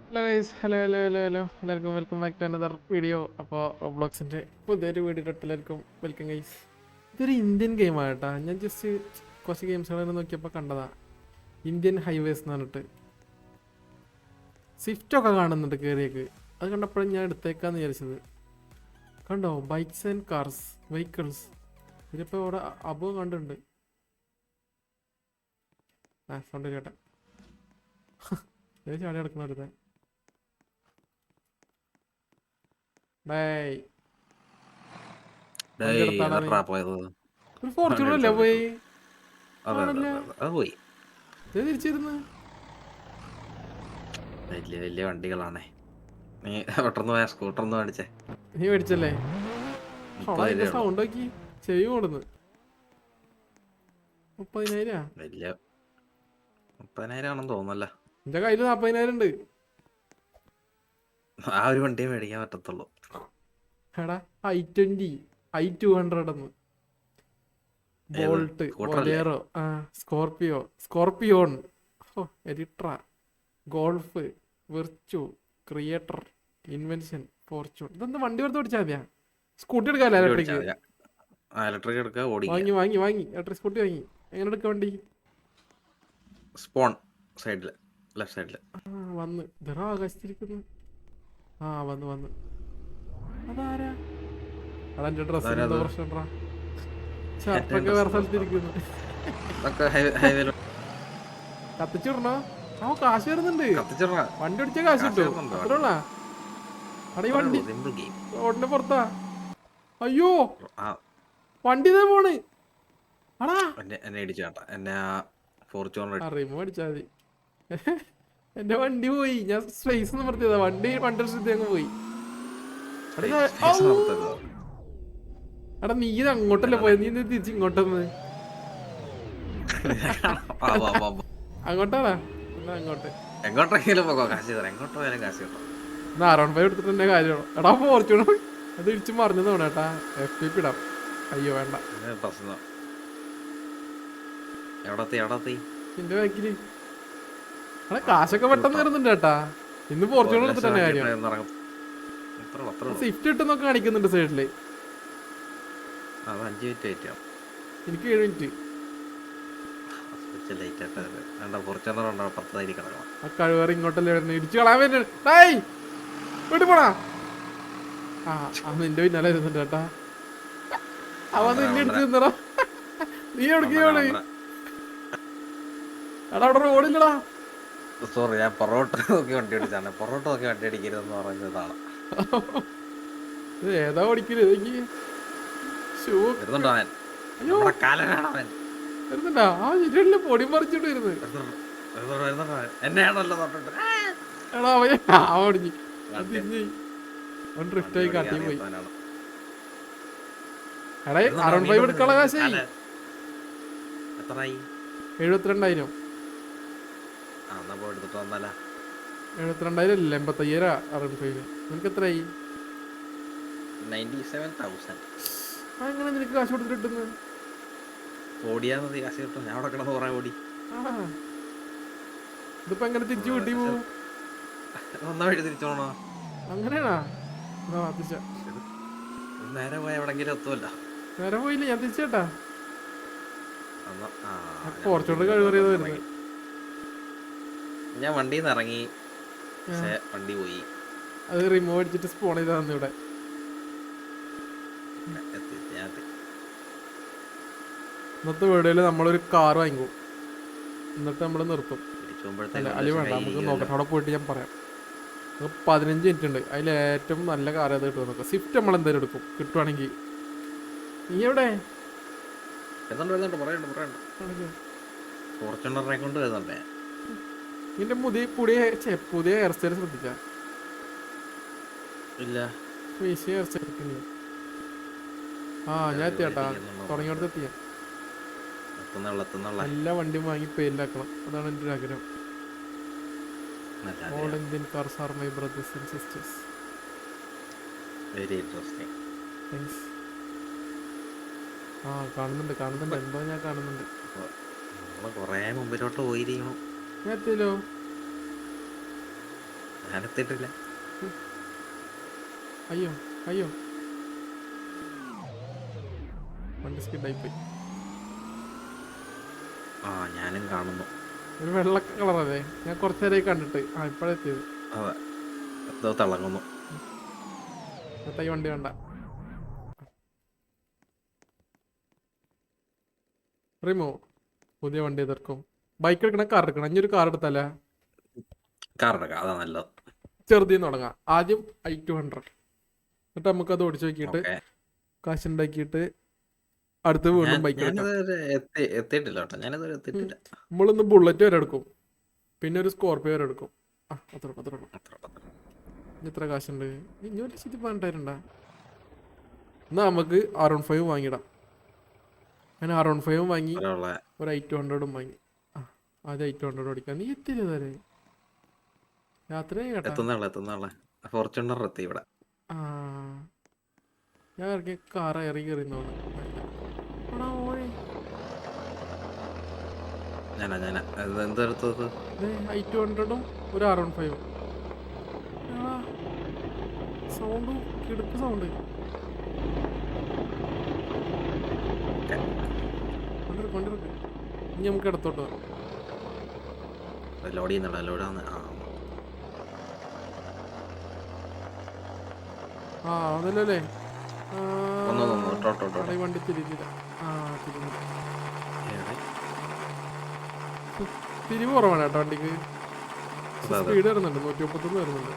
Hello guys, hello hello hello hello എല്ലാവർക്കും welcome back to another video. അപ്പോൾ റോബ്ലോക്സിൻ്റെ പുതിയൊരു വീഡിയോ എല്ലാവർക്കും വെൽക്കം ഗൈസ്. ഇതൊരു ഇന്ത്യൻ ഗെയിമാണ് കേട്ടോ. ഞാൻ ജസ്റ്റ് കുറച്ച് ഗെയിംസുകളൊക്കെ നോക്കിയപ്പോൾ കണ്ടതാ. ഇന്ത്യൻ ഹൈവേസ് എന്ന് പറഞ്ഞിട്ട് സ്വിഫ്റ്റൊക്കെ കാണുന്നുണ്ട് കയറിയേക്ക്. അത് കണ്ടപ്പോഴും ഞാൻ എടുത്തേക്കാന്ന് വിചാരിച്ചത്. കണ്ടോ, ബൈക്സ് ആൻഡ് കാർസ് വെഹിക്കിൾസ്. ഇതിപ്പോൾ ഇവിടെ അബോ കണ്ടിട്ടുണ്ട്. സൗണ്ട് കേട്ടെ ചാടി കിടക്കുന്ന അടുത്ത ഡേയ് വണ്ടി എടുത്താടാ. ഒരു ഫോർച്യൂണർ അല്ലേ പോയി? ആണല്ലേ, പോയി. തിരിച്ചിരുന്ന് വലിയ വലിയ വണ്ടികളാണേ. നീ പെട്ടെന്ന് സ്കൂട്ടർന്ന് മേടിച്ചേ. നീ മേടിച്ചല്ലേ? അതിന്റെ സൗണ്ട് ആക്കി ചെവി കൊടുന്ന്. 30,000 വലിയ 30,000 ആണെന്ന് തോന്നുന്നല്ല. എന്റെ കയ്യില് 40,000 ഉണ്ട്. ആ ഒരു വണ്ടിയെ മേടിക്കാൻ പറ്റത്തുള്ളൂ. എടാ i20 i200 എന്ന് ബോൾട്ട് ബൊലേറോ സ്കോർപിയോൺ എരിട്ര ഗോൾഫ് വെർച്ചു ക്രിയേറ്റർ ഇൻവെൻഷൻ ഫോർച്യൂൺ. ഇതെന്താ വണ്ടി വെറുതെ ഓടിച്ചാൽ മതിയാ? സ്കൂട്ടി എടുക്കാമല്ലോ ഇലക്ട്രിക്. ഇലക്ട്രിക് എടുക്കുക, വാങ്ങി ഇലക്ട്രിക് സ്കൂട്ടി വാങ്ങി. എങ്ങനെ എടുക്ക വണ്ടി? സ്പോൺ സൈഡില്, ലെഫ്റ്റ് സൈഡില് വന്ന് ഇതാ ആകാശത്തിരിക്കുന്നു. വന്ന് അതാരാ? അതാ എന്റെ ഡ്രസ്സിന് എന്തോ പ്രശ്നണ്ടാ. ഷർട്ടൊക്കെ വേറെ സ്ഥലത്തിരിക്കുന്നു. കത്തിച്ചിടണോ? കാശ് വരുന്നുണ്ട്. വണ്ടി ഓടിച്ച കാശ് കിട്ടും. അത്രയുള്ള അട ഈ വണ്ടി റോഡിന്റെ പുറത്താ. അയ്യോ, വണ്ടി ഇതേ പോണ്. അടാ റിമോ അടിച്ചാ മതി. എന്റെ വണ്ടി പോയി. ഞാൻ സ്പേസ് ഒന്ന് നിർത്തിയതാ. വണ്ടി വണ്ടി അങ്ങ് പോയി. എടാ നീ ഇത് അങ്ങോട്ടല്ലേ പോയത്? നീ തിരിച്ച് ഇങ്ങോട്ടൊന്ന് അങ്ങോട്ടാടാ. അങ്ങോട്ട് നാരായണ ഭായി എടുത്തിട്ട് തന്നെ കാര്യമാണോ? എടാ ഫോർച്യൂണർ അത് ഇടിച്ച് മറിഞ്ഞത് വേണം ഏട്ടാ. FTP ഇടാം. അയ്യോ വേണ്ട. നിന്റെ ബാക്കില് എടാ കാശൊക്കെ പെട്ടെന്ന് കയറുന്നുണ്ട് ഏട്ടാ. ഇന്ന് ഫോർച്യൂണർ എടുത്തിട്ട് തന്നെ കാര്യം. സ്വിഫ്റ്റ് ഇട്ടെന്നൊക്കെ കാണിക്കുന്നുണ്ട് സൈഡില്. എനിക്ക് 7 മിനിറ്റ്. ആ കഴിവേറി ഇങ്ങോട്ടല്ലേ വരുന്നത്. ഇടിച്ചു കളയാൻ വരുന്നുണ്ട്. വീട്ടിൽ പോണാ. നിന്റെ പിന്നാലെ വരുന്നുണ്ട് കേട്ടാ. അവൻ നിന്നെ ഇടിച്ചു നിന്നടാ. നീ എവിടേക്കോട്? എടാ അവിടെ റോഡില്ലടാ. സോറി, ഞാൻ പൊറോട്ട നോക്കി വണ്ടി ഓടിച്ചാണ്. പൊറോട്ട നോക്കി വണ്ടി അടിക്കരുതെന്ന് പറഞ്ഞതാണ്. ഏതാ ഓടിക്കല്? വരുന്നുണ്ടാ? പൊടി പറിച്ചിട്ട് വരുന്നത്. എടാ ഓടിഞ്ഞു ഡ്രിഫ്റ്റായി കാട്ടി പോയി. എടാ അറൗണ്ട് 5 എടുക്കാനുള്ള കാശായി. 72,000. 72,000 അല്ല 85,000 അറൗണ്ട് 5. നിനക്ക് എത്രയായി? 97,000. അങ്ങനെ നിനക്ക് കാശ് കൊടുത്തിട്ട് കിട്ടുന്നത്? ഓടിയാ മതി, കാശ് കിട്ടും. ഞാൻ അവിടെ കിടന്ന് കുറെ ഓടി. ഇതിപ്പോ എങ്ങനെ തിരിച്ചു വീട്ടി പോവും? വഴി തിരിച്ചോണോ? അങ്ങനെയാണോ? നേരെ പോയ എവിടെങ്കിലും എത്തുമല്ലോ. നേരെ പോയില്ല, ഞാൻ തിരിച്ചേട്ടാ. ഫോർച്യൂണർ കഴിവറിയത് വരുന്നത്. ഞാൻ വണ്ടിയിൽ നിന്ന് ഇറങ്ങി, വണ്ടി പോയി. അത് റിമൂവ് അടിച്ചിട്ട് സ്പോൺ ചെയ്താ ഇവിടെ. ഇന്നത്തെ വീഡിയോയില് നമ്മളൊരു കാർ വാങ്ങിക്കും, എന്നിട്ട് നമ്മൾ നിർത്തും. അല്ല വേണ്ട, നമുക്ക് നോക്കട്ടെ. അവിടെ പോയിട്ട് ഞാൻ പറയാം. 15 മിനിറ്റ് ഉണ്ട്. അതിൽ ഏറ്റവും നല്ല കാർ ഏത് കിട്ടും നോക്കാം. സ്വിഫ്റ്റ് നമ്മൾ എന്തായാലും എടുക്കും കിട്ടുവാണെങ്കിൽ. നീ എവിടെ? ഫോർച്യൂണറിനെ കൊണ്ട് വരുന്നുണ്ടേ. നിന്റെ പുതിയ ഹെയർ സ്റ്റൈൽ ശ്രദ്ധിച്ചാ? ഇല്ല, ഹെയർ സ്റ്റൈൽ. ഞാൻ എത്തിയാട്ടാ, തുടങ്ങിയോടത്ത് എത്തിയാ. എല്ലാ വണ്ടിയും വാങ്ങി പേരിലാക്കണം, അതാണ് എൻ്റെ ഒരു ആഗ്രഹം. All Indian cars are my brothers and sisters. Very interesting. Thanks. കാണുന്നുണ്ട് എന്തോ ഞാൻ കാണുന്നുണ്ട്. കൊറേ മുമ്പിലോട്ട് പോയിരിക്കണം. ഞാൻ എത്തിയല്ലോ. ഞാനെത്തിയിട്ടില്ല. അയ്യോ അയ്യോ, വണ്ടി സ്കിഡായി പോയി. ആ ഞാനും കാണുന്നു. ഒരു വെള്ള കളറല്ലേ, ഞാൻ കുറച്ചു നേരമായി കണ്ടിട്ട്. ആ ഇപ്പോഴെത്തിയത്. അതെ, എന്തോ തിളങ്ങുന്നു. ഈ വണ്ടി വേണ്ട. റിമോ പുതിയ വണ്ടി എതിർക്കും. ബൈക്ക് എടുക്കണം, കാർ എടുക്കണം. ഇനി ഒരു കാർ എടുത്തല്ലേ? കാർ എടുക്കാം, അതാ നല്ലത്. ചെറുതിന്ന് തുടങ്ങാം. ആദ്യം i200, എന്നിട്ട് നമുക്കത് ഓടിച്ചു നോക്കിയിട്ട് ഓക്കെ. കാശുണ്ടാക്കിയിട്ട് അടുത്ത് വീണ്ടും ബൈക്ക് എടുക്കാം. ഞാനിതുവരെ എത്തിയിട്ടില്ല കേട്ടോ, ഞാനിതുവരെ എത്തിയിട്ടില്ല. നമ്മളിന്ന് ബുള്ളറ്റ് വരെ എടുക്കും, പിന്നെ ഒരു സ്കോർപ്പിയോ വരെ എടുക്കും. ആ അത്ര ഇത്ര കാശുണ്ട്. 2,12,000 എന്നാ നമുക്ക് R15 വാങ്ങിയിടാം. ഞാൻ R15 വാങ്ങി, ഒരു i200 വാങ്ങി. ആ ആദ്യം i200 ഓടിക്കാം. നീ എത്തില്ലേ രാത്രി കേട്ടാ? എത്തുന്നാളെ ഫോർച്യൂണർ എത്തി ഇവിടെ. ആ ഞാൻ ഇറങ്ങിയ കാർ ഇറങ്ങി കയറിയെന്നോളൂ. ഞാനാ എന്തെടുത്തത്? i200 ഒരു R15. സൗണ്ട് കിടപ്പ് സൗണ്ട്. കൊണ്ടിരിക്കും. ഇനി നമുക്ക് ഇടത്തോട്ട് വരാം. ലോഡ് ചെയ്യുന്നുണ്ടോ? ലോഡാന്ന്. ആ അതല്ലേ ഒന്ന് വണ്ടി തിരിഞ്ഞില്ല. ആ തിരിവ് കുറവാണ് കേട്ടോ വണ്ടിക്ക്. സ്പീഡ് വരുന്നുണ്ട്, 131 വരുന്നുണ്ട്.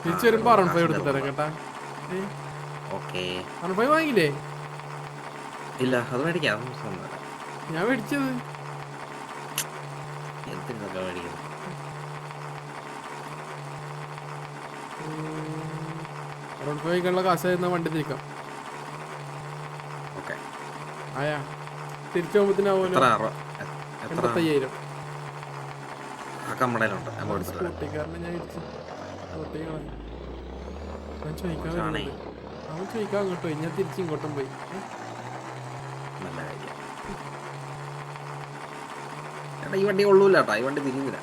തിരിച്ചു വരുമ്പോ R15 എടുത്ത് തരാം കേട്ടാ. R15 വാങ്ങിയില്ലേ? ഇല്ല, അത് മേടിക്കാം. ഞാൻ മേടിച്ചത്. R15 കാശായിരുന്ന വണ്ടി തിരിക്കാം. ആയാ തിരിച്ചു പോകുമ്പത്തിനാവുമല്ലോ. 85,000. സ്കൂട്ടിക്കാരനെ ഞാൻ ഇടിച്ചു. ഞാൻ ചോദിക്കാൻ വരുന്നുണ്ട്. അവൻ ചോദിക്കാൻ അങ്ങോട്ട് പോയി, ഞാൻ തിരിച്ച് ഇങ്ങോട്ടും പോയി. ഈ വണ്ടി കൊള്ളൂല കേട്ടോ, ഈ വണ്ടി തിരിയുന്നില്ല.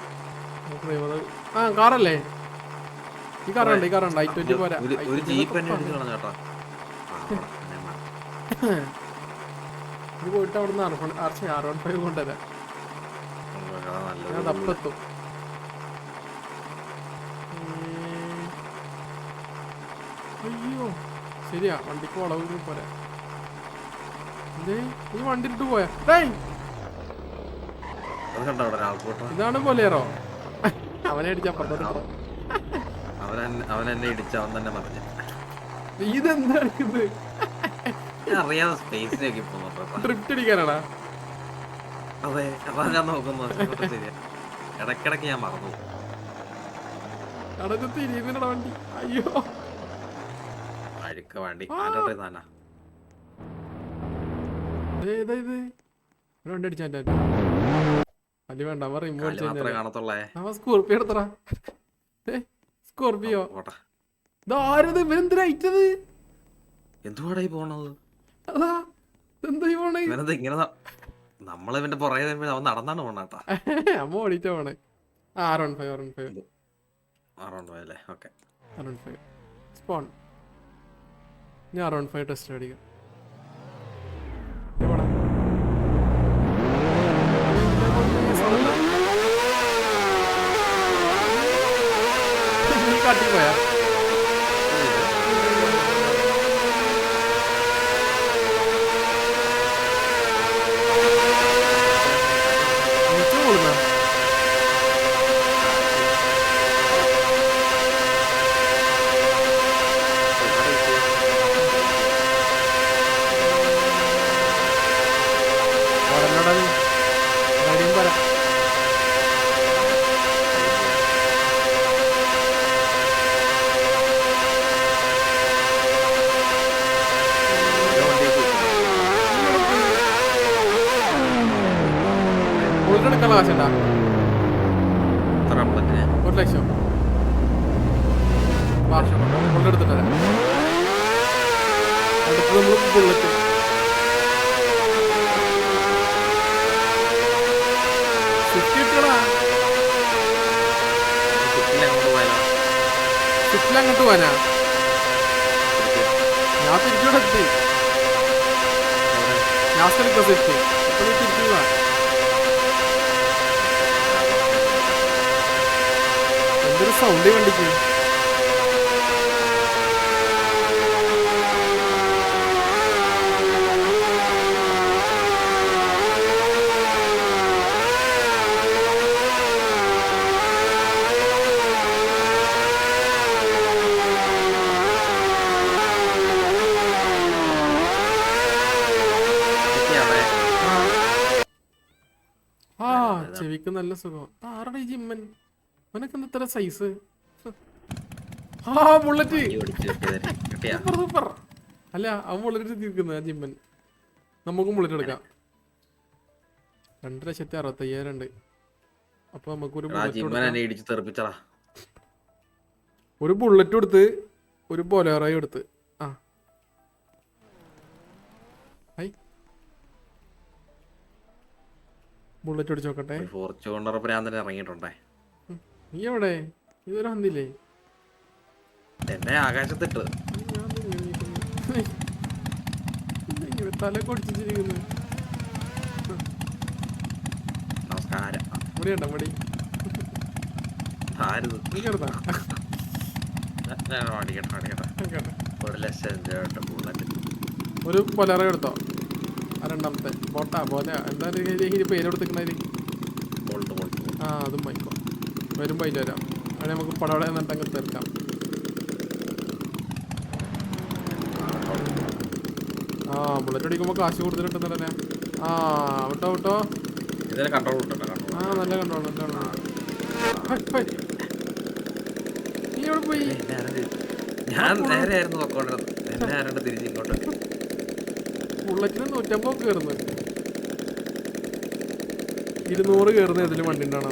ആ കാറല്ലേ ഈ കാറുണ്ട്, ഈ കാറുണ്ട്. i20 പോരാ. ഒരു ജീപ്പ് തന്നെ ഇടിച്ചു കളഞ്ഞു കേട്ടോ. ഇത് പോയിട്ട് അവിടുന്ന് R15 കൊണ്ടുവരാം. ഞാൻ തപ്പെത്തും. അയ്യോ ശരിയാ, വണ്ടിക്ക് വളവ് പോരാ. ഈ വണ്ടി ഇട്ട് പോയാ? ഇതാണ് പോലെയാറോ? അവനെ അടിച്ചപ്പുറത്തോട്ട്. അവൻ എന്നെ ഇടിച്ച അവൻ തന്നെ പറഞ്ഞു. ഇതെന്താ അറിയാതെ സ്പേസിലേക്ക് ഡ്രിഫ്റ്റ് അടിക്കാനാടാ? അതെ, അതാ ഞാൻ നോക്കുന്നത്. ശരിയാ, ഇടക്കിടക്ക് ഞാൻ മറന്നു. അടച്ച് തിരിയുന്നില്ലടാ വണ്ടി. അയ്യോ അഴുക്ക വണ്ടി. ആരോട്ടെ താനാ വണ്ടി അടിച്ചാ അല്ല വേണ്ട. കാണത്തുള്ളേ. സ്കോർപ്പിയോ എടുത്തറ. സ്കോർപ്പിയോ ഇതാരത്? ഇവരെന്തിനയച്ചത്? എന്തുവാടായി പോണത്? അതാ എന്താ പോണേ? ഇങ്ങനെ നമ്മളിവന്റെ പുറകെ അവൻ നടന്നാണ് പോണാട്ടാ. അമ്മ ഓടിച്ചാ പോണേ. R15 അല്ലേ? Okay, R15 spawn. ഞാൻ R15 ടെസ്റ്റ് അടിക്കാം. കാട്ടിപ്പോയാ എടുക്കാനുള്ള കാശുണ്ടാ? 1,00,000 കൊണ്ടെടുത്തിട്ട് വരാം. അടുത്ത് നമ്മൾ ബുള്ളറ്റ്. സ്വിഫ്റ്റ് കിട്ടടാ. അങ്ങോട്ട് പോയാലോ? സ്വിഫ്റ്റിൽ അങ്ങോട്ട് പോവാനാ? ഞാൻ തിരിച്ചൂടെ എത്തി. ഞാൻ സ്ഥലത്താ സ്വിഫ്റ്റ്. ഇപ്പൊ നീ തിരിച്ചു പോവാ. എന്തൊരു സൗണ്ട് വണ്ടിക്ക്. ആ ചെവിക്ക് നല്ല സുഖം. ആരുടെ ഈ ജിമ്മൻ? അവനൊക്കെ എന്താ ഇത്ര സൈസ്? ആ ബുള്ളറ്റ് സൂപ്പർ സൂപ്പർ. അല്ല അവൻ ബുള്ളറ്റ് തീർക്കുന്നത് ആ ജിമ്മൻ. നമുക്കും ബുള്ളറ്റ് എടുക്കാം. 2,65,000 ഉണ്ട്. അപ്പൊ നമുക്കൊരു ഒരു ബുള്ളറ്റ് കൊടുത്ത് ഒരു ബൊലേറോ എടുത്ത്. ആ ഐ ബുള്ളറ്റ് ഓടിച്ച് നോക്കട്ടെ. ഫോർച്യൂണർ ഭ്രാന്തൻ ഇറങ്ങിയിട്ടുണ്ടേ. നീ എവിടെ? ഇതുവരെ വന്നില്ലേ? എന്നെ ആകാശത്തിട്ട് തല കൊടിച്ചിരിക്കുന്നു. നമസ്കാരം. ഇവിടെ ഉണ്ടോ മടി? നീ കിടന്നാ? 1,00,000 ബുള്ളറ്റ്. ഒരു ബൊലേറോ എടുത്തോ? ആ രണ്ടാമത്തെ ബോട്ടാ പോലെ എന്താ പേര് കൊടുത്തിട്ടുണ്ടായി? ആ അതും വാങ്ങിക്കോ. വരുമ്പോ അതിൽ വരാം. അവിടെ നമുക്ക് പടവടെ എന്നിട്ട് അങ്ങ് തീർക്കാം. ആ ബുള്ളറ്റ് അടിക്കുമ്പോ കാശ് കൂടുതൽ കിട്ടുന്നുണ്ടല്ലേ. ആ വിട്ടോ വിട്ടോ. ആ നല്ല കണ്ടോളൂ നല്ല. നീ എവിടെ പോയി? ഞാൻ നേരെയായിരുന്നു നോക്കോണ്ടിരുന്നത്. എന്നെ ആരാണ്ട് തിരിച്ചിങ്ങോട്ട്. ബുള്ളറ്റിന് 150 കയറുന്നു. 200 കയറുന്ന ഏതിലും വണ്ടി ഉണ്ടാണോ?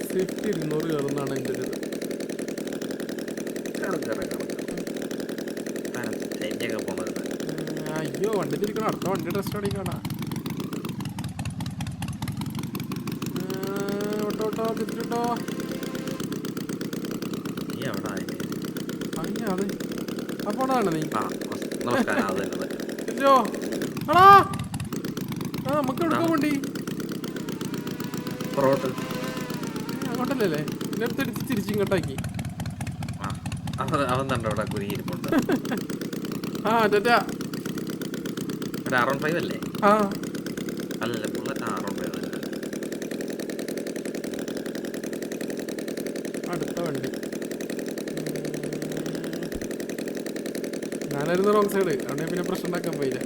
സ്വിഫ്റ്റ് 200 കയറുന്നതാണ് എൻ്റെ ഒരു അയ്യോ വണ്ടി തിരിക്കണം. അടുത്ത വണ്ടി ടെസ്റ്റ് അടിക്കണ. വിട്ടോ തിരിച്ചിട്ടോ. അത് അപ്പോണാണ് നീ. ഇല്ലോ ആടാ. ആ നമുക്ക് എടുക്കാൻ വേണ്ടി അങ്ങോട്ടല്ലേ എൻ്റെ അടുത്ത് എടുത്ത് തിരിച്ചിങ്ങോട്ടാക്കി. അവൻ തന്നെ ഇവിടെ കുരുങ്ങിയിരിപ്പുണ്ട്. ആ ചേട്ടാ 615 അല്ലേ? ആ അല്ലല്ലേ ബുള്ളറ്റ് 615 അല്ല. അടുത്ത വണ്ടി ഞാനായിരുന്നു റോങ് സൈഡ്. അവിടെ പിന്നെ പ്രശ്നം ഉണ്ടാക്കാൻ പോയില്ല.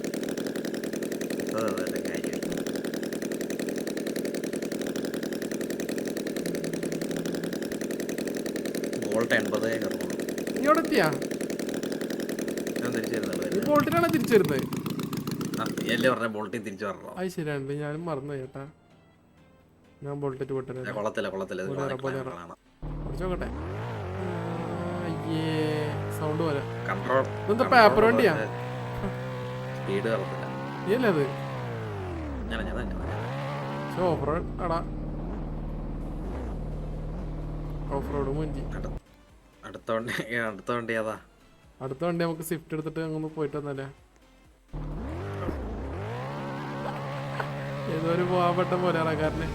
നീ അവിടെ എത്തിയാ? നീ ബോൾട്ടിനാണ് തിരിച്ചു വരുന്നത്? അത് ശരിയാണ്. ഞാനും മറന്നു ചേട്ടാ. ഞാൻ ബോൾട്ടിട്ട് പൊട്ടനെ കുറച്ചോക്കട്ടെ. അയ്യേ സൗണ്ട് പോലെ. ഇതെന്താ പേപ്പർ വണ്ടിയാ? നീയല്ലേ അത്? ഓഫ് റോഡ് ആടാ. ഓഫ് റോഡ് മുഞ്ചി. അടുത്ത വണ്ടി ഏതാ? അടുത്ത വണ്ടി നമുക്ക് സ്വിഫ്റ്റ് എടുത്തിട്ട് അങ്ങ് പോയിട്ട് വന്നല്ലേ. ഏതോ ഒരു പോവാപ്പെട്ട പോലെ ഇറക്കാരനെ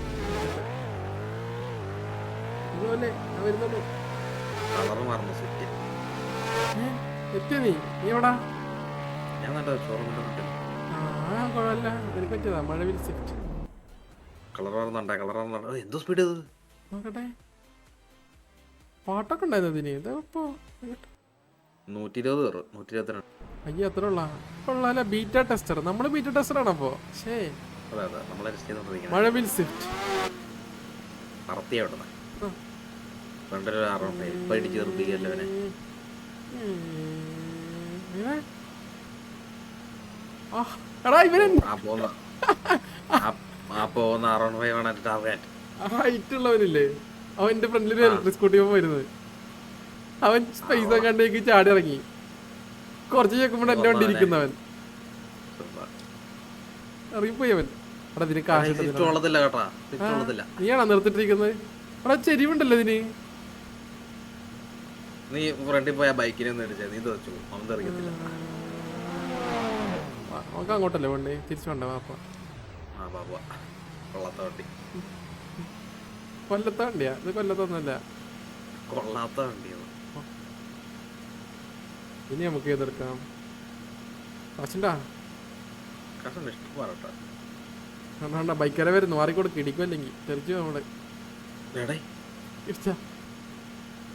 ഇതുപോലെ വരുന്നുള്ളൂ. എത്തിയ നീ എവിടാ? കുഴപ്പമില്ല. എനിക്ക് പറ്റിയതാ മഴവിൽ സ്വിഫ്റ്റ്. നോക്കട്ടെ പാട്ടൊക്കെ ഉണ്ടായിരുന്നു അതിന്. ഇതപ്പോ 120 അയ്യോ അത്ര ഉള്ള കൊള്ളാല. Beta tester. നമ്മള് ബീറ്റ ടെസ്റ്റർ ആണ് അപ്പൊ. ശേ മഴവിൽ സ്വിഫ്റ്റ് ഹൈറ്റ് ഉള്ളവനില്ലേ അവന്റെ ഫ്രണ്ടിൽ ഇലക്ട്രിക് സ്കൂട്ടി വരുന്നത്. അവൻ സ്പേസ് കണ്ടേക്ക് ചാടി ഇറങ്ങി. കുറച്ച് ചോക്കുമ്പോൾ എന്റെ വണ്ടി ഇരിക്കുന്നവൻ ഇറങ്ങിപ്പോയി. അവൻ അവിടെ ഇതിന് കാശ് നീയാണോ നിർത്തിട്ടിരിക്കുന്നത്? അവിടെ ചെരിവുണ്ടല്ലോ ഇതിന്. നീ ഫ്രണ്ടിൽ പോയ ബൈക്കിനെ നീ തെറിച്ചു അവൻ തെറിക്കത്തില്ല. നമുക്ക് അങ്ങോട്ടല്ലേ വണ്ടി തിരിച്ചു വേണ്ട വാപ്പ. കൊള്ളാത്ത വണ്ടി. കൊല്ലത്ത വണ്ടിയാ ഇത്? കൊല്ലത്തൊന്നുമല്ല, കൊള്ളാത്ത വണ്ടിയാണ്. ഇനി നമുക്ക് ഏതെടുക്കാം? കാശുണ്ടാ? കാശുണ്ട്, ഇഷ്ടം പറയട്ടെ. വേണ്ട, ബൈക്കരെ വരുന്നു, മാറിക്കൊടുക്ക്, ഇടിക്കുമല്ലെങ്കിൽ തെറിച്ചു നമ്മള്.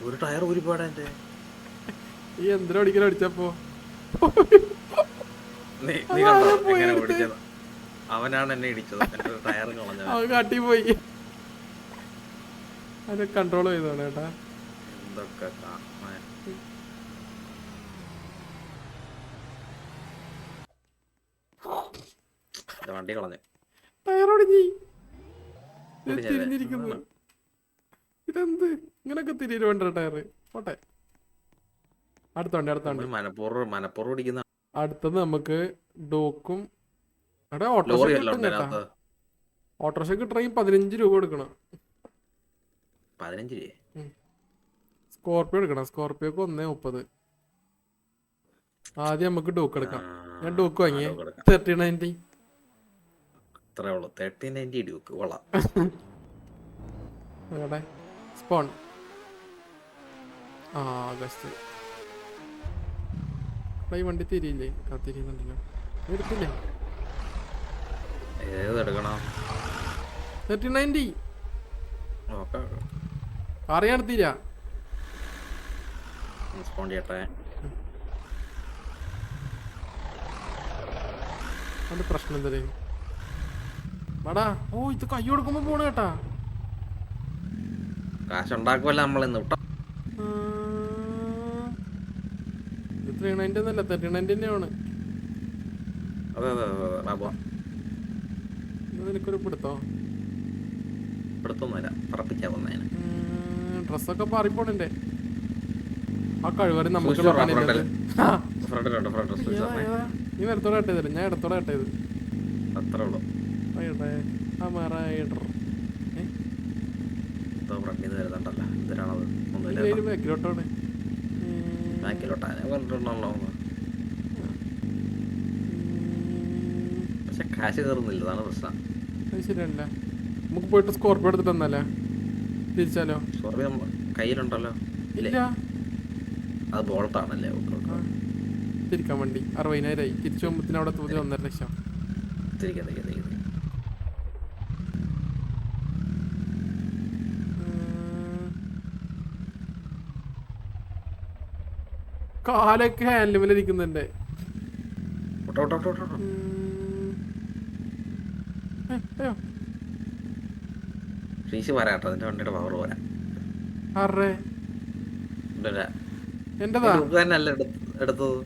ഒരു ടയർ ഊരിപ്പാടാ എന്റെ. ഈ എന്തിനാ ഓടിക്കലോ അടിച്ചപ്പോ? അവനാണ് എന്നെ ഇടിച്ചത്. ടയർ കളഞ്ഞ അവൻ കാട്ടി പോയി. അത് കൺട്രോൾ ചെയ്തോളെ ഏട്ടാ. എന്തൊക്കെ വണ്ടി കളഞ്ഞു. ടയർ ഒടിഞ്ഞി തിരിഞ്ഞിരിക്കുന്നു. ഇതെന്ത് ഇങ്ങനൊക്കെ തിരിഞ്ഞു വേണ്ട ടയറ്? പോട്ടെ, അടുത്തോണ്ട് അടുത്തോണ്ട്. മനപ്പൂർവ്വം ഓടിക്കുന്ന. അടുത്തത് നമുക്ക് ഡോക്കും ഓട്ടോറിക്ഷ കിട്ടണമെങ്കിൽ 15 രൂപ കൊടുക്കണം. 15 രൂപ? സ്കോർപ്പിയോ എടുക്കണം. സ്കോർപ്പിയോക്ക് 1.30. ആദ്യം നമുക്ക് ഡോക്ക് എടുക്കാം. ഞാൻ ഡോക്ക് വാങ്ങിയേ 3090. അത്രേ ഉള്ളൂ, 3090 ഡ്യൂക്ക്. കൊള്ളാം. Spawn August. ഈ വണ്ടി തിരിയില്ലേ? തിരിയുന്നുണ്ടല്ലോ. എടുത്തില്ലേ? ഏതെടുക്കണം? 3090 അറിയാണ് തീരാ. അത് പ്രശ്നം എന്തേ വാടാ. ഓ, ഇത് കൈ കൊടുക്കുമ്പോ പോണ കേട്ടാ. കാശുണ്ടാക്കുമല്ലോ നമ്മളിന്ന്. 390 ഒന്നല്ല, 3090 തന്നെയാണ്. നിനക്കൊരു പിടുത്തോ? ഡ്രസ്സൊക്കെ പാറിപ്പോണെന്റെ. ആ കഴിവറി നമുക്ക് നീ വരത്തോടെ കട്ടത്, ഞാൻ ഇടത്തോടെ കട്ടത്. ബാക്കിലോട്ടാണ്. കാശ് കയറുന്നില്ല, അതാണ് പ്രശ്നം. അത് ശരിയല്ല. നമുക്ക് പോയിട്ട് സ്കോർപ്പിയോ എടുത്തിട്ട് വന്നാലേ തിരിച്ചാലോ? സ്കോർപ്പിയോ കയ്യിലുണ്ടല്ലോ. ഇല്ല, അത് ബോൾട്ടാണല്ലേ. തിരിക്കാൻ വണ്ടി 60,000 തിരിച്ചു പോകുമ്പത്തിന് അവിടെ തൂതി 1.5 ലക്ഷം. കാലൊക്കെ ഹാൻഡിലുമേലിരിക്കുന്നുണ്ട്. വണ്ടിയുടെ പവർ പോരാ. എന്റെതാ എടുത്തത്.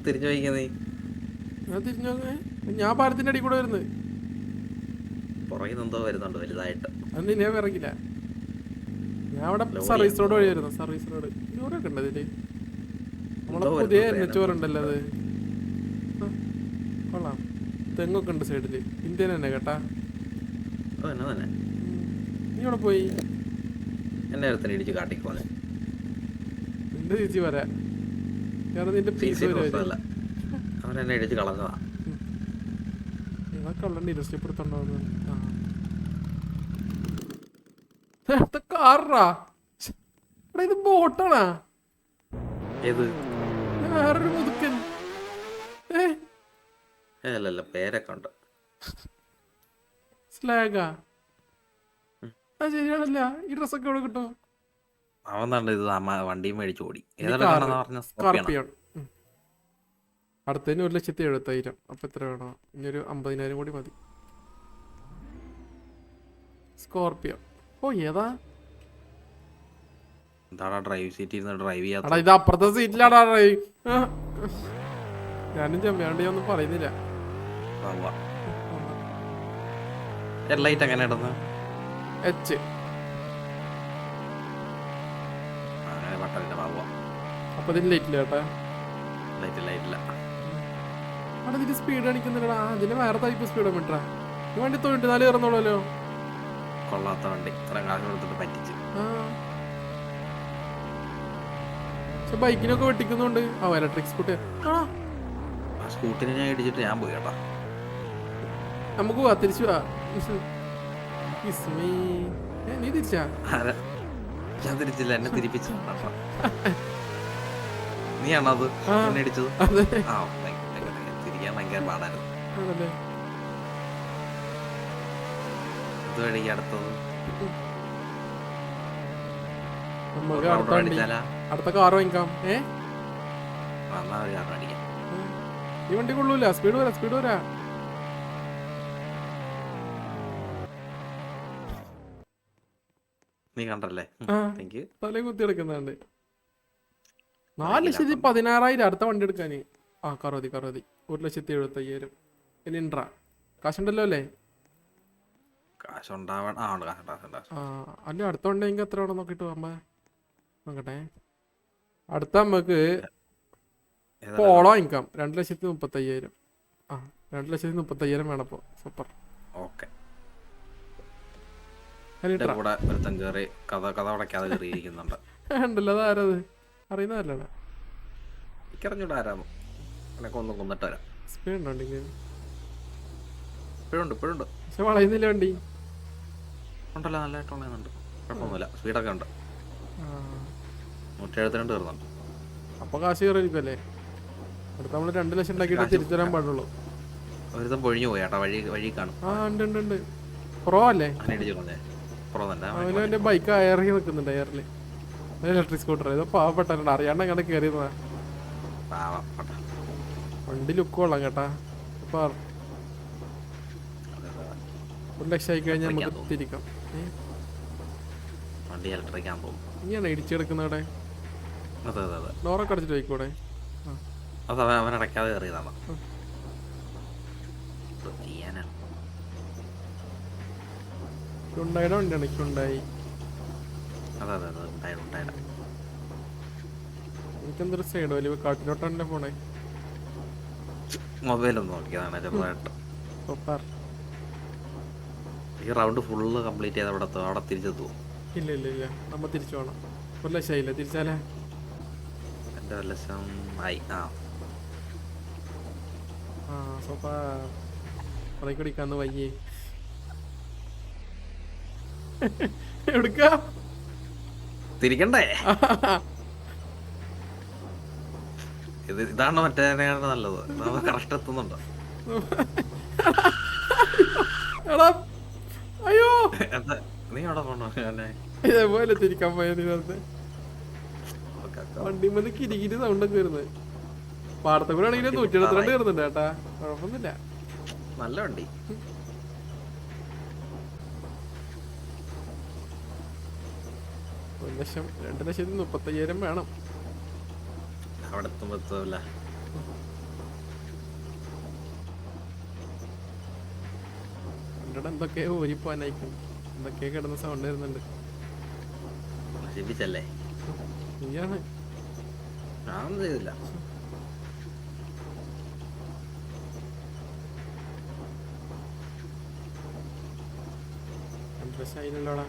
തിരിഞ്ഞു വയ്ക്കുന്ന ഞാൻ പാലത്തിന്റെ അടി കൂടെ വരുന്നത്. പുറകിനെന്തോ വരുന്നുണ്ട് വലുതായിട്ട്. അത് നിന്നെ ഇറങ്ങില്ല. ഞാൻ അവിടെ സർവീസ് റോഡ് വഴി വരുന്നു. സർവീസ് റോഡ് ലോറൊക്കെ ഉണ്ട് അതില്. നമ്മളെ പുതിയ ചോറുണ്ടല്ലോ അത്. കൊള്ളാം. തെങ്ങൊക്കെ ഉണ്ട് സൈഡില്. ഇന്ത്യൻ തന്നെ കേട്ടാ. നീ ഇവിടെ പോയി എന്നെ ഇടിച്ച് കാട്ടിക്കോളെ. നിന്റെ ചേച്ചി വരാ. കാരണം നിന്റെ പീസ് അവനെന്നെ ഇടിച്ച് കളഞ്ഞതാ. കള്ളണ്ട് ഇരസ്റ്റപ്പെടുത്തോണ്ടാവുന്നു. ഇത് ബോട്ടാണാ? വേറൊരു മുതുക്കൻ. പേരൊക്കെ ഉണ്ട്. സ്ലാഗാ? ശരിയാണല്ല. ഈ ഡ്രസ്സൊക്കെ എവിടെ കിട്ടും? അവൻ ഇത് വണ്ടിയും മേടിച്ചു ഓടി. സ്കോർപ്പിയോ അടുത്തതിന് 1,70,000. അപ്പൊ എത്ര വേണോ? ഇനിയൊരു 50,000 കൂടി മതി. സ്കോർപ്പിയോ. ഓ, ഏതാ? ഡ്രൈവ് സീറ്റിൽ ഡ്രൈവ് ചെയ്യാ. ഇത് അപ്പുറത്തെ സീറ്റിലാടാ ഡ്രൈവ്. ഞാനും ചെമ്മയാണ്ട് ഒന്നും പറയുന്നില്ല. ഹെഡ്ലൈറ്റ് എങ്ങനെ ഇടുന്നത്? എച്ച് അപ്പൊ ഇതിന് ലൈറ്റില്ല കേട്ടാ. ലൈറ്റില്ല. അവിടെ ഇതിന്റെ സ്പീഡ് കാണിക്കുന്നില്ലടാ. അതിന് വേറെ ടൈപ്പ് സ്പീഡോമീറ്ററാ. ഈ വണ്ടി 94 കയറുന്നുള്ളല്ലോ. കൊള്ളാത്ത വണ്ടി ഇത്രയും കാശ് കൊടുത്തിട്ട് പറ്റിച്ച്. പക്ഷെ ബൈക്കിനൊക്കെ വെട്ടിക്കുന്നുണ്ട്. ഇലക്ട്രിക് സ്കൂട്ടി ആ സ്കൂട്ടിനെ ഞാൻ ഇടിച്ചിട്ട് ഞാൻ പോയി കേട്ടോ. നമുക്ക് പോവാ, തിരിച്ചു പോവാ. നീ തിരിച്ചാ? ഞാൻ തിരിച്ചില്ല, എന്നെ തിരിപ്പിച്ചു. നീയാണോ അത് എന്നെ ഇടിച്ചത്? തിരിക്കാൻ ഭയങ്കര പാടായിരുന്നു. ഇതുവഴി അടുത്തത് അടുത്ത കാർ വാങ്ങിക്കാം. ഈ വണ്ടി കൊള്ളൂല. സ്പീഡ് വരാ. നീ കണ്ടല്ലേ? തലേ കുത്തി എടുക്കുന്നുണ്ട്. 4,16,000 അടുത്ത വണ്ടി എടുക്കാന്. കറുതി 1,75,000. ഇനി ഇൻട്രാ കാശുണ്ടല്ലോ അല്ലേ? അല്ല അടുത്ത വണ്ടി എങ്കിൽ എത്ര വേണം നോക്കിട്ട് അമ്മ നോക്കട്ടെ. അടുത്ത നമുക്ക് പോളോ വാങ്ങിക്കാം. 2,35,000. 2,35,000 വേണപ്പോ. സൂപ്പർ. ഓക്കെ. ഉണ്ടല്ലോ. അതാരത് അറിയുന്നതല്ലടാ. സ്പീഡ് ഉണ്ടോ? പക്ഷെ വളയുന്നില്ല വണ്ടി. ഉണ്ടല്ലോ, നല്ലതായിട്ട് വളയുന്നുണ്ട്. കുഴപ്പമൊന്നുമില്ല, സ്പീഡൊക്കെ ഉണ്ട്. 172 കയറുന്നുണ്ട്. അപ്പൊ കാശ് കയറിയിരിക്കുമല്ലേ? അടുത്ത നമ്മള് 2 ലക്ഷം ഉണ്ടാക്കിയിട്ട് തിരിച്ചു തരാൻ പാടുള്ളൂ. ഒരുത്തം പൊഴിഞ്ഞു പോയാട്ടാ. വഴി കാണും. ഉണ്ട്. പ്രോ അല്ലേ? അവന്റെ ബൈക്ക് ഇറങ്ങി നിൽക്കുന്നുണ്ട്. എയറില് ഇലക്ട്രിക് സ്കൂട്ടർ. ഏതോ പാവപ്പെട്ട അറിയാണ്ട് അങ്ങനെ കയറിയതാ. വണ്ടി ലുക്ക് കൊള്ളാം കേട്ടാ. 1 ലക്ഷം ആയി കഴിഞ്ഞാൽ നമുക്ക് തിരിക്കാം. ഇനിയാണ് ഇടിച്ചെടുക്കുന്നവിടെ. ഡോറൊക്കെ അടച്ചിട്ട് പോയിക്കൂടെ? അവനടക്കാതെ കയറിയതാണ്. ഹ്യുണ്ടായിയുടെ വണ്ടിയാണ്. ഹ്യുണ്ടായി. എനിക്കെന്തൊരു സൈഡ് വലിയ കാട്ടിലോട്ടാണല്ലേ പോണേ. മൊബൈലൊന്നും നോക്കിയതാണ് ചെറുതായിട്ട്. ഈ റൗണ്ട് ഫുള്ള് കംപ്ലീറ്റ് ചെയ്ത് അവിടെ തിരിച്ചെത്തുമോ? ഇല്ല നമ്മ തിരിച്ചു പോകണം. 1 ലക്ഷം ആയില്ല. തിരിച്ചാലേ 2 ലക്ഷം ആയി. കുടിക്കാന്ന് വയ്യേ. എടുക്ക തിരിക്കണ്ടേ? ഇതാണ് മറ്റേ നല്ലത്. കറക്റ്റ് എത്തുന്നുണ്ടോ? അയ്യോ നീ അവിടെ പോണോ? ഇതേപോലെ തിരിക്കാൻ പോയത് വണ്ടിമന്ന് കിരികിരി സൗണ്ടൊക്കെ വരുന്നത്. പാടത്തെ കൂടെ ആണെങ്കിൽ 172 വരുന്നുണ്ട് ചേട്ടാ. കുഴപ്പമൊന്നുമില്ല. നല്ല വണ്ടി. ഒരു ലക്ഷം 2,35,000 വേണം. അവിടെ എത്തുമ്പോ എന്തൊക്കെയോ ഊരിപ്പോവാനായിക്കും. എന്തൊക്കെയോ കിടന്ന സൗണ്ട് വരുന്നുണ്ട്. നീയാണ്. ഞാനൊന്നും ചെയ്തില്ല. ആയില്ലല്ലോടാ.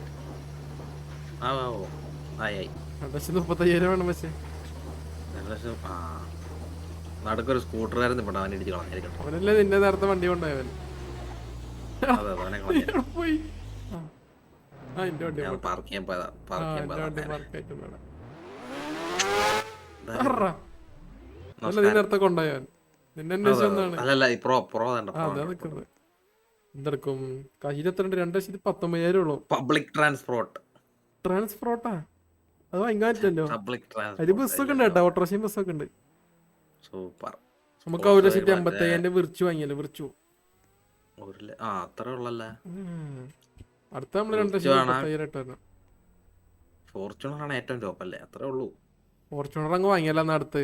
2,35,000 വേണം. പക്ഷേ നടുക്കൊരു സ്കൂട്ടറായിരുന്നു ഇവിടെ. അവൻ ഇടിച്ച് കളഞ്ഞിരിക്കണം. അവനല്ലേ നിന്റെ നേരത്തെ വണ്ടി കൊണ്ടുപോയവൻ. പോയി. പാർക്ക് ചെയ്യാൻ പോയതാ. നേരത്തെ കൊണ്ടുപോയവൻ നിന്നെ അന്വേഷിച്ചെന്നാണ്. അല്ലല്ല എന്തെടുക്കും? 2,19,000 ഉള്ളൂ. പബ്ലിക് ട്രാൻസ്പോർട്ടാ? അത് വാങ്ങിക്കാനില്ലല്ലോ. അതിൽ ബസ്സൊക്കെ ഉണ്ട് കേട്ടോ. ഓട്ടോറിക്ഷയും ബസ്സൊക്കെ ഉണ്ട്. സൂപ്പർ. നമുക്ക് 1,85,000 വിർച്ചു വാങ്ങിയല്ലോ. വിർച്ചു അത്ര ഉള്ളല്ലേ. അടുത്ത നമ്മള് 2,35,000 ഫോർച്യൂണറാണ് ഏറ്റവും ടോപ്പ് അല്ലേ? അത്രേ ഉള്ളൂ. ഫോർച്യൂണർ അങ്ങ് വാങ്ങിയല്ലോ. അടുത്ത്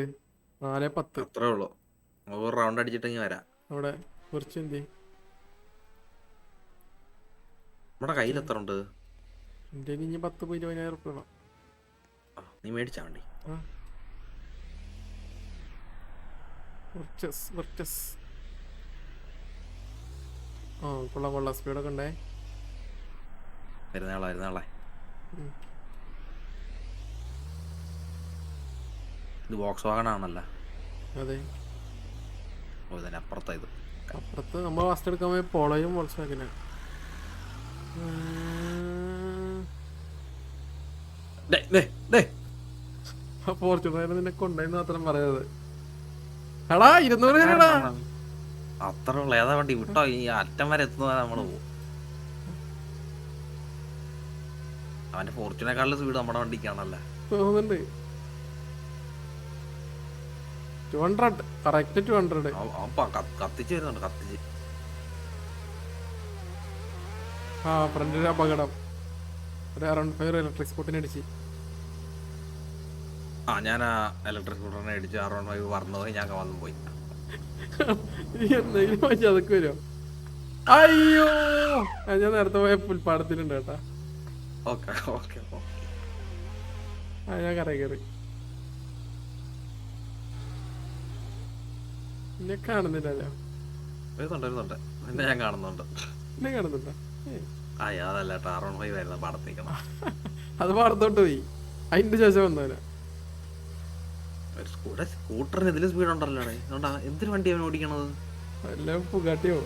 4,10 അത്രേ ഉള്ളൂ. ഒരു റൗണ്ട് അടിച്ചിട്ടെങ്കിൽ വരാം. അവിടെ വിർച്ചു എന്തി നമ്മുടെ കയ്യിൽ എത്ര ഉണ്ട്? എന്റെ 10,000-20,000 ഉറുപ്പിക. നീ മേടിച്ചാ വണ്ടി? വെർച്ചസ്. ആ കൊള്ളാം സ്പീഡൊക്കെ ഉണ്ടേ. വരുന്നാളെ ഇത് ബോക്സ് വാഗണാണല്ലോ. അതെ, ഓ ഇതിന് അപ്പുറത്താ ഇത്. അപ്പുറത്ത് നമ്മൾ ഫസ്റ്റ് എടുക്കാൻ പോയ പോളോയും വോൾസ് വാഗനാണ്. ഫോർച്യൂണർ നിന്നെ കൊണ്ടുപോയി മാത്രം പറയത്. എടാ 200 രൂപടാ. അത്ര ഉള്ള ഏതാ വണ്ടി വിട്ടോ, ഈ അറ്റം വരെ എത്തുന്നതാ നമ്മള് പോകും. അവന്റെ ഫോർച്യൂണേക്കാളും സ്പീഡ് നമ്മുടെ വണ്ടിക്കാണല്ലോ തോന്നുന്നുണ്ട്. 200 കറക്റ്റ് 200. കത്തിച്ച് വരുന്നുണ്ട്, കത്തിച്ച്. ആ ഫ്രണ്ടിൽ അപകടം. ഒരു അറൗണ്ട് 5 ഇലക്ട്രിക് സ്കൂട്ടിനെ അടിച്ച്. ആ ഞാൻ ആ ഇലക്ട്രിക് സ്കൂട്ടറിനെ അടിച്ച് അറൗണ്ട് 5 പറഞ്ഞു പോയി, ഞാൻ വന്നു പോയി. എന്തെങ്കിലും അതൊക്കെ വരുമോ? അയ്യോ ഞാൻ നേരത്തെ പോയ പുൽപ്പാടത്തിലുണ്ട് കേട്ടാ. ഓക്കെ ഓക്കെ ഞാൻ കയറി എന്നെ കാണുന്നില്ലല്ലോ. വരുന്നുണ്ട് എന്നെ ഞാൻ കാണുന്നുണ്ട്. എന്നെ കാണുന്നുണ്ടോ? അതല്ല കേട്ടോ, അറൗണ്ട് 5 വരുന്ന പാടത്തേക്കണം. അത് പാടത്തോട്ട് പോയി, അതിന്റെ ശേഷം വന്നവനാ. സ്കൂട്ടറിന് ഇതിലും സ്പീഡ് ഉണ്ടല്ലോ. എന്തൊരു വണ്ടി അവൻ ഓടിക്കണത്? എല്ലാം പുകാട്ടിയോ?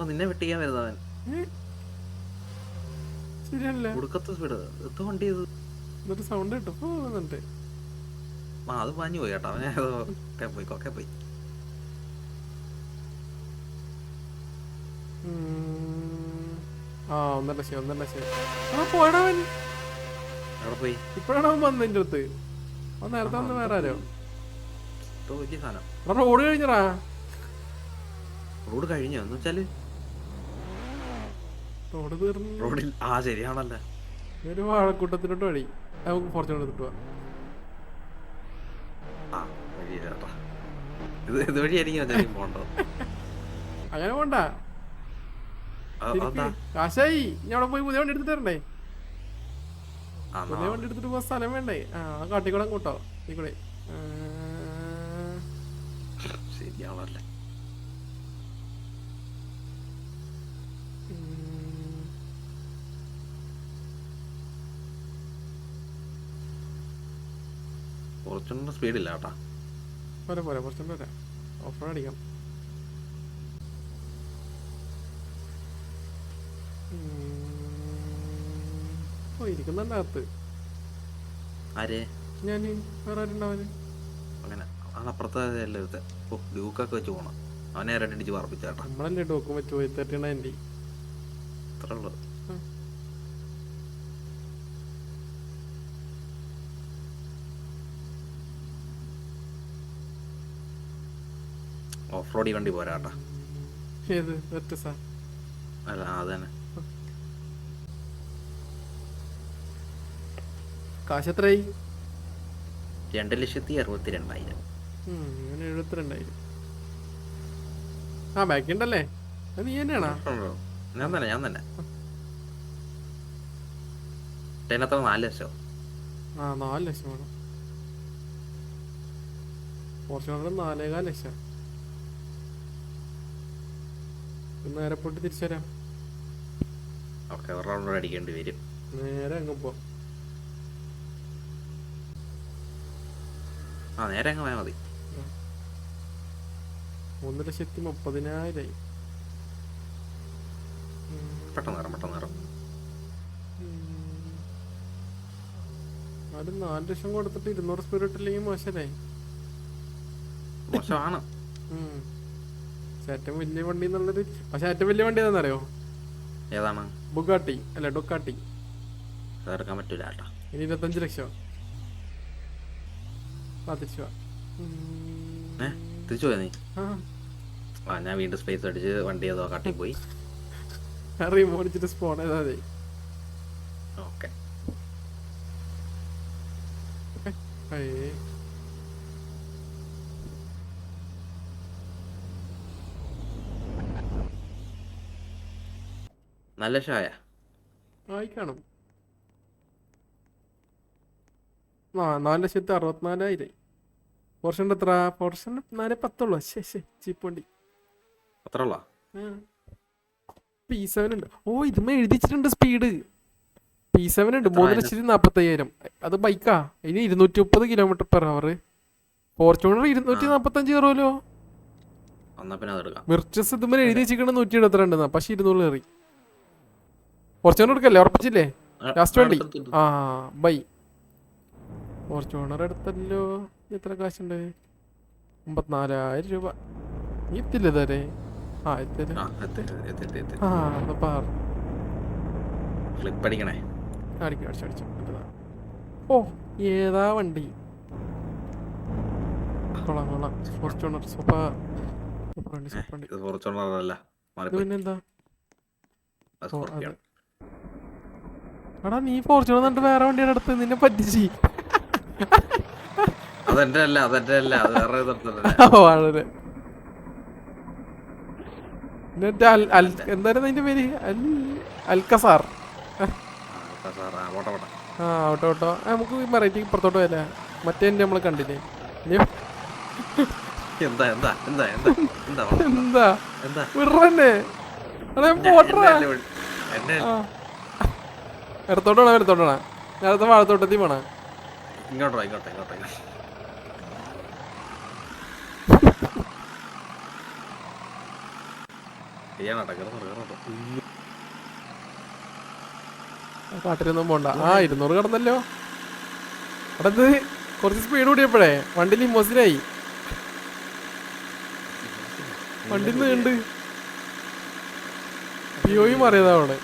നിന്നെ വെട്ടിക്കാൻ വരുന്നവൻ. ശരിയല്ലേ? കൊടുക്കത്ത സ്പീഡ് എത്ര വണ്ടി ഇത്? എന്നിട്ട് സൗണ്ട് കിട്ടും പോകുന്നുണ്ട്. ആ അത് പാഞ്ഞു പോയി കേട്ടോ, അവനെ കൊക്കെ പോയി. ആ 1.5 ആ പോയടവൻ. എവിടെ പോയി? ഇപ്പഴാണ് അവൻ വന്നത് എന്റെ അടുത്ത്. അവൻ നേരത്തെ വന്ന് വേറെ ആരോ. വലിയ സാധനം. റോഡ് കഴിഞ്ഞടാ. റോഡ് കഴിഞ്ഞോ എന്ന് വെച്ചാല്? റോഡ് തീർന്നു. റോഡിൽ ആ ശരിയാണല്ലോ. ഒരു വാഴക്കൂട്ടത്തിലോട്ട് വഴി നമുക്ക് ഫോർച്യൂണർ എടുത്തിട്ട് പോവാം. ആ വഴി ചേട്ടാ, ഇത് വഴിയായിരിക്കും പോണ്ടോ? അങ്ങനെ പോണ്ട. കാശായി ഞാൻ അവിടെ പോയി പുതിയ വണ്ടി എടുത്തിട്ട് തരണ്ടേ? പുതിയ വണ്ടി എടുത്തിട്ട് പോകാൻ സ്ഥലം വേണ്ടേ? ആ കാട്ടിക്കൂടെ കൂട്ടോ ഈ കൂടെ. ശരിയാണല്ലേ. കുറച്ചൊന്നും സ്പീഡില്ല കേട്ടാ. പോരെ കുറച്ചും പോരാ. ഓഫ് റോഡ് അടിക്കാം. ഇരിക്കുന്നുണ്ട് അകത്ത്. ആര്? ഞാൻ വേറെ ആരുണ്ടാവന്. അങ്ങനെ അപ്പുറത്തെ ഡ്യൂക്കൊക്കെ വെച്ച് പോണം. അവനെ രണ്ടടിച്ച് പറപ്പിച്ചേട്ടാ. നമ്മളല്ലേ ഡോക്കും വെച്ച് പോയി 39. അത്ര ഉള്ളത്. ഓഫ് റോഡ് വണ്ടി പോരാട്ടാ. ഏത് വെർട്ടസാ? അല്ല അതന്നെ. കാശ് എത്രയായി? 2,62,000. 72,000. ആ ബാക്കി ഉണ്ടല്ലേ? നീ തന്നെയാണോ? ഞാൻ തന്നെ. അതിനകത്ത് 4 ലക്ഷം. ആ 4 ലക്ഷം വേണം. ഫോർച്യൂണർ 4.25 ലക്ഷം. നേരെ പോയിട്ട് തിരിച്ചു വരാം. ഓക്കെ, ഒരു റൗണ്ട് അടിക്കേണ്ടി വരും. നേരെ അങ്ങ് പോവാം. ആ നേരെ അങ്ങ് പോയാൽ മതി. 1,30,000. പെട്ടെന്ന് നേരം. അത് 4 ലക്ഷം കൊടുത്തിട്ട് 200 സ്പീഡ് ഇട്ടില്ലെങ്കിൽ മോശല്ലേ? മോശമാണ്. ഏറ്റവും വലിയ വണ്ടി എന്നുള്ളത്. പക്ഷെ ഏറ്റവും വലിയ വണ്ടി ഏതാണെന്നറിയോ? ഏതാണ്? ബുഗാട്ടി അല്ല ഡൊക്കാട്ടി. എടുക്കാൻ പറ്റൂല കേട്ടോ. ഇനി 25 ലക്ഷം. തിരിച്ചു തിരിച്ചു പോയ നീ? ആ ഞാൻ വീണ്ടും സ്പേസ് അടിച്ച് വണ്ടി ഏതോ കാട്ടി പോയി. റിമോടിച്ചിട്ട് സ്പോൺ ചെയ്താൽ മതി. ഓക്കെ. നല്ല ഷായ ആയി കാണും. 4,64,000. പോർഷൻ എത്ര? പോർഷൻ 410 ശേ ചീപ്പ് വണ്ടി. അത്ര ഉള്ള P7 ഉണ്ട്. ഓ ഇതുമ്മ എഴുതിച്ചിട്ടുണ്ട് സ്പീഡ്. P7 ഉണ്ട് 3,40,000. അത് ബൈക്കാ. ഇനി 230 km/h. ഫോർച്യൂണർ 245 കയറുമല്ലോ. മിർച്ചസ് ഇതുമ്മ എഴുതി വെച്ചിരിക്കണ 172, പക്ഷെ 200 കയറി. ഫോർച്യൂണർ എടുക്കല്ലേ? ഉറപ്പിച്ചില്ലേ? ലാസ്റ്റ് വണ്ടി. ആ ബൈ ഫോർച്യൂണർ എടുത്തല്ലോ. എത്ര കാശുണ്ട്? 54,000 രൂപ. നീ എത്തില്ല ഇതുവരെ? ആ എത്തില്ല. ഓ ഏതാ വണ്ടി? കൊള്ളാം. ഫോർച്യൂണർ സൂപ്പർ വണ്ടി. പിന്നെന്താ? എടാ നീ ഫോർച്യൂണർ എന്നിട്ട് വേറെ വണ്ടിയുടെ അടുത്ത് നിന്നെ പറ്റിച്ച്. എന്തായിരുന്നു അതിന്റെ പേര്? അൽക്കസാർ. ഓട്ടോ നമുക്ക് വെറൈറ്റി ഇപ്പുറത്തോട്ട് വരാ. മറ്റേ നമ്മള് കണ്ടില്ലേ? എന്താ വിടറന്നെ എടുത്തോട്ടാണ് നേരത്തെ വാഴത്തോട്ടത്തിൽ പോണ. ഇങ്ങോട്ടോ കാട്ടിലൊന്നും പോണ്ട. 200 കടന്നല്ലോ. അടത് കുറച്ച് സ്പീഡ് കൂടിയപ്പോഴേ വണ്ടി ലിമോസിനായി. വണ്ടി നീണ്ട് പിയോയി മാറിയതാണ്.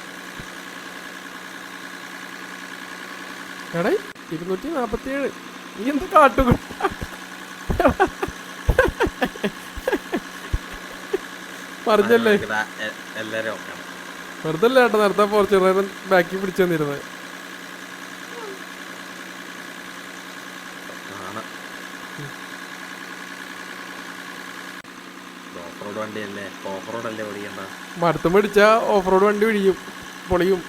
എടേ 247. നീ എന്ത് കാട്ടുക? പറഞ്ഞല്ലേ വെറുതെ അല്ല ഏട്ടാ നേരത്തെ ഫോർച്യൂണർ ബാക്കി പിടിച്ചു തന്നിരുന്നത്. മടുത്തും പിടിച്ച ഓഫ് റോഡ് വണ്ടി പിടിക്കും, പൊളിയും.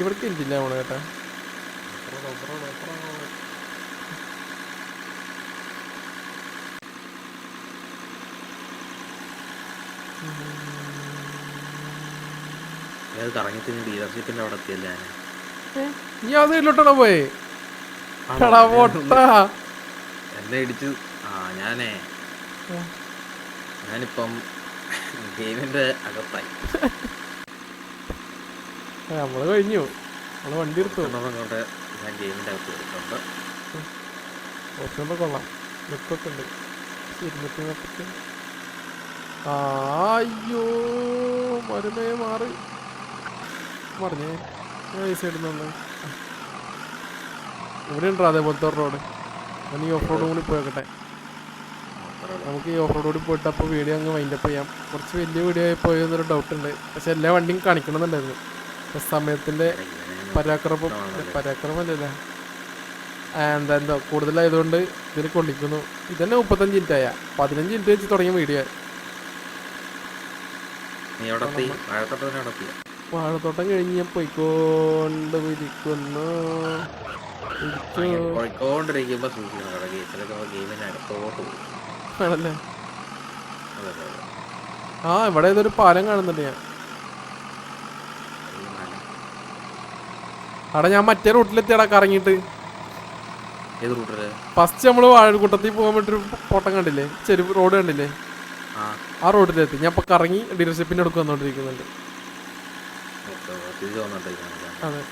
ഇവിടേക്ക് എഞ്ചില്ല പോണ കേട്ടാ. നീ ആ സൈഡിലോട്ടാണോ പോയേ? എന്നെ ഇടിച്ചു. ഞാനിപ്പം ഗെയിമിന്റെ അകത്തായി. നമ്മള് കഴിഞ്ഞു. നമ്മള് വണ്ടി എടുത്തു. ഞാൻ ഗെയിമിന്റെ അകത്ത് എടുത്തുണ്ട്. കൊള്ളാം. ലുക്കൊക്കെ ഉണ്ട്. 240. അയ്യോ മരുന്നേ മാറി മറിഞ്ഞേ. ഈ സൈഡിൽ നിന്ന് ഇവിടെ ഉണ്ടോ അതേപോലത്തെ റോഡ്? ഞാൻ ഈ ഓഫ് റോഡ് കൂടി പോയിക്കട്ടെ. നമുക്ക് ഈ ഓഫ് റോഡ് കൂടി പോയിട്ട് അപ്പോൾ വീഡിയോ അങ്ങ് വൈൻഡപ്പ് ചെയ്യാം. കുറച്ച് വലിയ വീഡിയോ ആയി പോയെന്നൊരു ഡൗട്ട് ഉണ്ട്. പക്ഷെ എല്ലാ വണ്ടിയും കാണിക്കണമെന്നുണ്ടായിരുന്നു. സമയത്തിൻ്റെ പരാക്രമല്ലല്ലേ എന്താ കൂടുതലായതുകൊണ്ട് ഇതിൽ കൊണ്ടിരിക്കുന്നു. ഇതന്നെ 35 മിനിറ്റായ 15 മിനിറ്റ് വെച്ച് തുടങ്ങിയ വീഡിയോ. വാഴത്തോട്ടം കഴിഞ്ഞ് ഞാൻ പോയിക്കൊണ്ട് ഇരിക്കുന്നു. ആണല്ലേ? ഇവിടെ ഏതൊരു പാലം കാണുന്നുണ്ട് ഞാൻ. അവിടെ ഞാൻ മറ്റേ റൂട്ടിലെത്തിയടാ കറങ്ങിയിട്ട്. ഫസ്റ്റ് നമ്മള് വാഴക്കൂട്ടത്തിൽ പോകാൻ വേണ്ടി ഫോട്ടം കണ്ടില്ലേ? ചെരുപ്പ് റോഡ് കണ്ടില്ലേ? ആ റോഡിലെത്തി. ഞാൻ ഇപ്പൊ കറങ്ങി ഡീലർഷിപ്പിന്റെ അടുക്ക് വന്നോണ്ടിരിക്കുന്നുണ്ട്. അതെ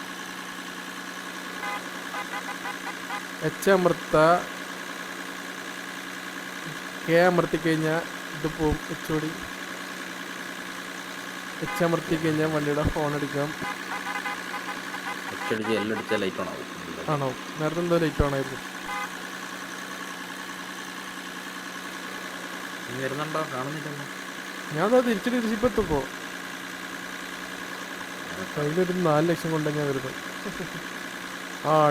അമർത്ത കെ അമർത്തി കഴിഞ്ഞാൽ ഇത് പോവും. എച്ചോടി അമർത്തി കഴിഞ്ഞാൽ വണ്ടിയുടെ ഹോൺ അടിക്കാം. ആണോ? നേരത്തെ എന്തോ ലൈറ്റ് ഓണായിരുന്നു. ഞാൻ തിരിച്ചു ഡീലർഷിപ്പ് എത്തുമ്പോ അതിലൊരു 4 ലക്ഷം കൊണ്ടാണ് ഞാൻ വരുന്നത്.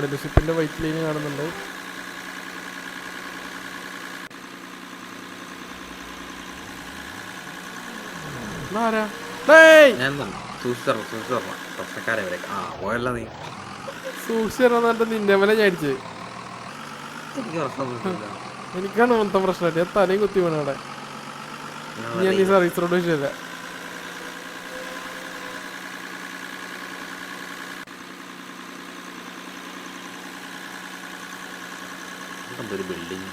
ഡീലർഷിപ്പിന്റെ വൈറ്റ് ലൈന് കാണുന്നുണ്ട്. ആരാ? സൂക്ഷിച്ചോർമ്മ പ്രശ്നക്കാരെ വരെ ആ പോയല്ല നീ. സൂക്ഷിച്ചിട്ട് നിന്റെ മേലെ ഞാൻ അടിച്ചത്. എനിക്ക് പ്രശ്നമൊന്നുമില്ല. എനിക്കാണ് മൊത്തം പ്രശ്നമായിട്ട് ഞാൻ തലയും കുത്തി വീണ അവിടെ. ഞാൻ ഈ സർവീസ് റോഡ് വിഷയമില്ല. ഒരു ബിൽഡിങ്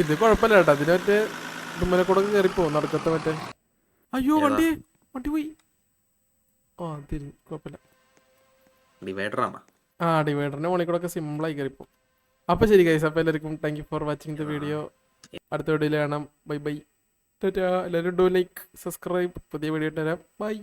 ഇത് കുഴപ്പമില്ല കേട്ടോ. അതിന് മറ്റേ തുമ്മലെ കൂടെ കയറിപ്പോ നടക്കത്തെ മറ്റേ. അയ്യോ വണ്ടി പോയി. ആ തിരി കുഴപ്പമില്ല. ഡിവൈഡറാണ്. ആ ഡിവൈഡറിന്റെ മോണിൽ കൂടെ ഒക്കെ സിമ്പിളായി കയറിപ്പോ. അപ്പൊ ശരി ഗൈസ്, അപ്പൊ എല്ലാവർക്കും thank you for watching the video. അടുത്ത വീഡിയോയിൽ കാണാം. Bye bye. എല്ലാവരും ഡു ലൈക്ക് സബ്സ്ക്രൈബ്. പുതിയ വീഡിയോ ഇട്ട് തരാം. ബൈ.